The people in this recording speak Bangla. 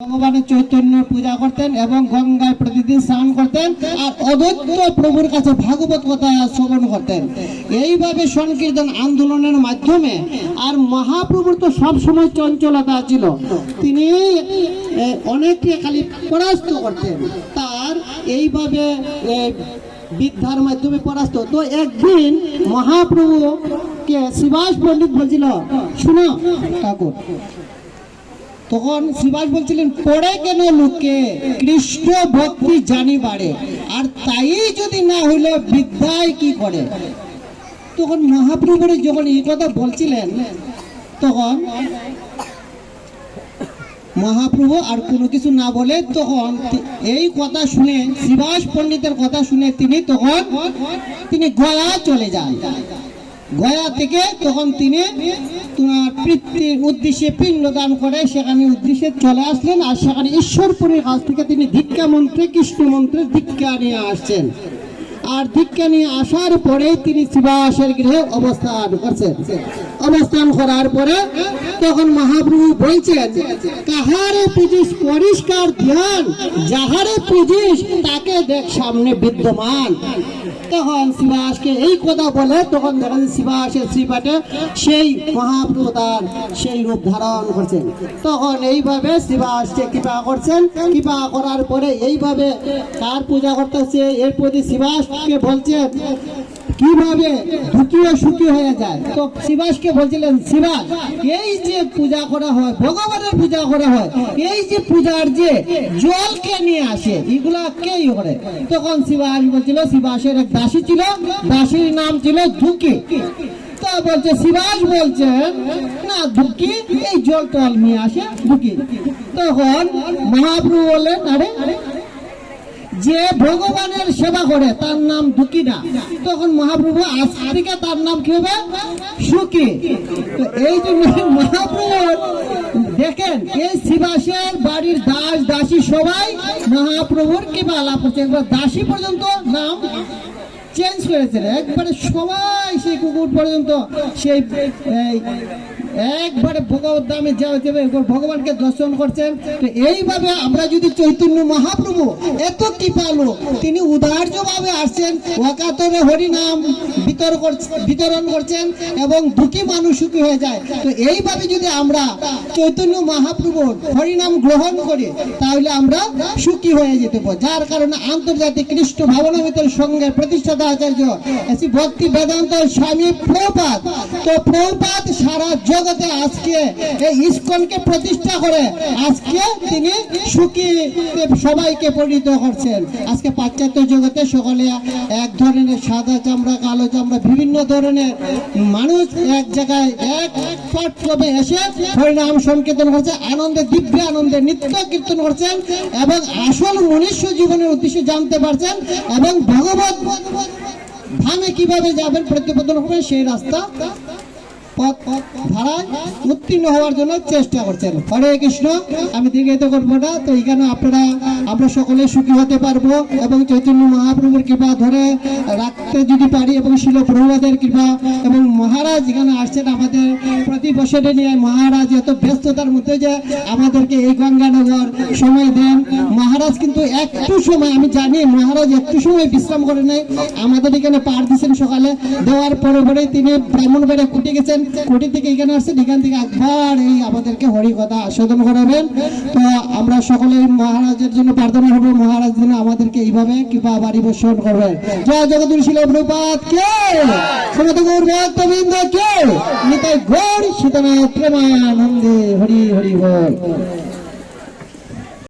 ভগবানের চৈতন্য পূজা করতেন এবং গঙ্গায় প্রতিদিন স্নান করতেন আর অদ্বৈত প্রভুর কাছে ভাগবত কথা শ্রবণ করতেন। এইভাবে সংকীর্তন আন্দোলনের মাধ্যমে আর মহাপ্রভুর তো সবসময় চঞ্চলতা ছিল, তিনি অনেককে খালি পরাস্ত করতেন, তার এইভাবে বিদ্যার মাধ্যমে পরাস্ত। তো একদিন মহাপ্রভুকে শ্রীবাস পণ্ডিত বলছিল, শুনো ঠাকুর, তখন শ্রীবাস বলছিলেন, পড়ে কেন লোকে কৃষ্ণ ভক্তি জানি বাড়ে, আর তাই যদি না হইলে বিদ্যায় কি করে। তখন মহাপ্রভুর যখন এই কথা বলছিলেন, তখন মহাপ্রভু আর কোনো কিছু না বলে তখন এই কথা শুনে, শ্রীবাস পণ্ডিতের কথা শুনে তিনি গয়া চলে যান। গয়া থেকে তখন তিনি তোমার পিতৃর উদ্দেশ্যে পিণ্ডদান করে সেখানে উদ্দেশ্যে চলে আসলেন, আর সেখানে ঈশ্বরপুরের কাছ থেকে তিনি দীক্ষা মন্ত্রে কৃষ্ণ মন্ত্রে দীক্ষা নিয়ে আসছেন। আর দীক্ষা নিয়ে আসার পরে তিনি শ্রীবাসের গৃহে অবস্থান করছেন। অবস্থান করার পরে তখন মহাপ্রভু বলছেন, কাহারে পুজিস পরিষ্কার ধ্যান, যাহারে পুজিস তাকে দেখ সামনে বিদ্যমান। তখন শ্রীবাসকে এই কথা বলে তখন দেখা যায় শ্রীবাসের শ্রীপাঠে সেই মহাপ্রভু তার সেই রূপ ধারণ করছেন। তখন এইভাবে শ্রীবাসকে কৃপা করছেন। কৃপা করার পরে এইভাবে তার পূজা করতেছে। এরপর শ্রীবাসকে বলছেন কিভাবে দুঃখীও সুখী হয়ে যায়। তো শ্রীবাসকে বলছিলেন, শ্রীবাস, এই যে পূজা করা হয়, ভগবানের পূজা করা হয়, এই যে পূজার যে জলকে নিয়ে আসে, এগুলা কেই করে। তখন শ্রীবাস বলছিল, শ্রীবাসের এক দাসী ছিল, দাসীর নাম ছিল দুঃখী। তা বলছে, শ্রীবাস বলছেন, না দুঃখী এই জল টল নিয়ে আসে দুঃখী। তখন মহাপ্রভু বললেন, আরে যে ভগবানের সেবা করে তার নাম দুঃখী না। তখন মহাপ্রভু আজ থেকে তার নাম কি হবে? সুখী। তো এই জন্য মহাপ্রভু দেখেন, এই শ্রীবাসের বাড়ির দাস দাসী সবাই মহাপ্রভুর কৃপা লাভ করছে। একবার দাসী পর্যন্ত নাম চেঞ্জ করেছে, একবারে সবাই সেই কুকুর পর্যন্ত সেই একবারে ভগবত দামে যাওয়া যাবে, ভগবানকে দর্শন করছেন। তো এইভাবে আমরা যদি চৈতন্য মহাপ্রভু এত কৃপালু, তিনি উদার্যভাবে আসছেন, ওয়াকাতরে হরিনাম বিতরণ করছেন এবং দুঃখী মানুষ সুখী হয়ে যায়। তো এইভাবে যদি আমরা চৈতন্য মহাপ্রভুর হরিনাম গ্রহণ করি তাহলে আমরা সুখী হয়ে যেতে পারি। যার কারণে আন্তর্জাতিক কৃষ্ণ ভাবনামৃতের সঙ্গে প্রতিষ্ঠাতা আচার্য ভক্তি বেদান্ত স্বামী প্রভুপাদ, তো প্রভুপাদ সারা জগতে আজকে এই ইস্কনকে প্রতিষ্ঠা করে আজকে তিনি সুখী সবাইকে পরিণত করছেন। আজকে পাশ্চাত্য জগতে সকলে এক ধরনের সাদা চামড়া কালো চামড়া বিভিন্ন ধরনের মানুষ এক জায়গায় এক প্ল্যাটফর্মে এসে হরিনাম সংকীর্তন করছে, আনন্দে দিব্য আনন্দে নৃত্য কীর্তন করছেন এবং আসল মনুষ্য জীবনের উদ্দেশ্য জানতে পারছেন এবং ভগবত ধামে কিভাবে যাবেন প্রতিপাদন হবে সেই রাস্তা ধারায় উত্তীর্ণ হওয়ার জন্য চেষ্টা করছেন। হরে কৃষ্ণ। আমি দীর্ঘায়িত করবো না। তো এখানে আমরা সকলে সুখী হতে পারবো এবং চৈতন্য মহাপ্রভুর কৃপা ধরে রাখতে যদি পারি এবং শিল প্রভুপাদের কৃপা এবং মহারাজ এখানে আসছেন আমাদের প্রতি বছরে নিয়ে। মহারাজ এত ব্যস্ততার মধ্যে যে আমাদেরকে এই গঙ্গানগর সময় দেন। মহারাজ কিন্তু একটু সময়, আমি জানি মহারাজ একটু সময় বিশ্রাম করে নেই, আমাদের এখানে পার দিচ্ছেন সকালে, দেওয়ার পরে তিনি ব্রাহ্মণবাড়ে কুটে গেছেন, কোটি থেকে এখানে আসছেন, এখান থেকে একবার এই আমাদেরকে হরি কথা আস্বাদন করাবেন। তো আমরা সকলে মহারাজের জন্য প্রার্থনা করবো, মহারাজ যেন আমাদেরকে এইভাবে কৃপা বাড়ি বর্ষণ করবেন। জয় জগদীশ শিল প্রভুপাদ কে, সমস্ত গৌর ভক্তবৃন্দ কে, নিতাই গৌর সীতানাথ প্রেমানন্দে হরি হরি বল।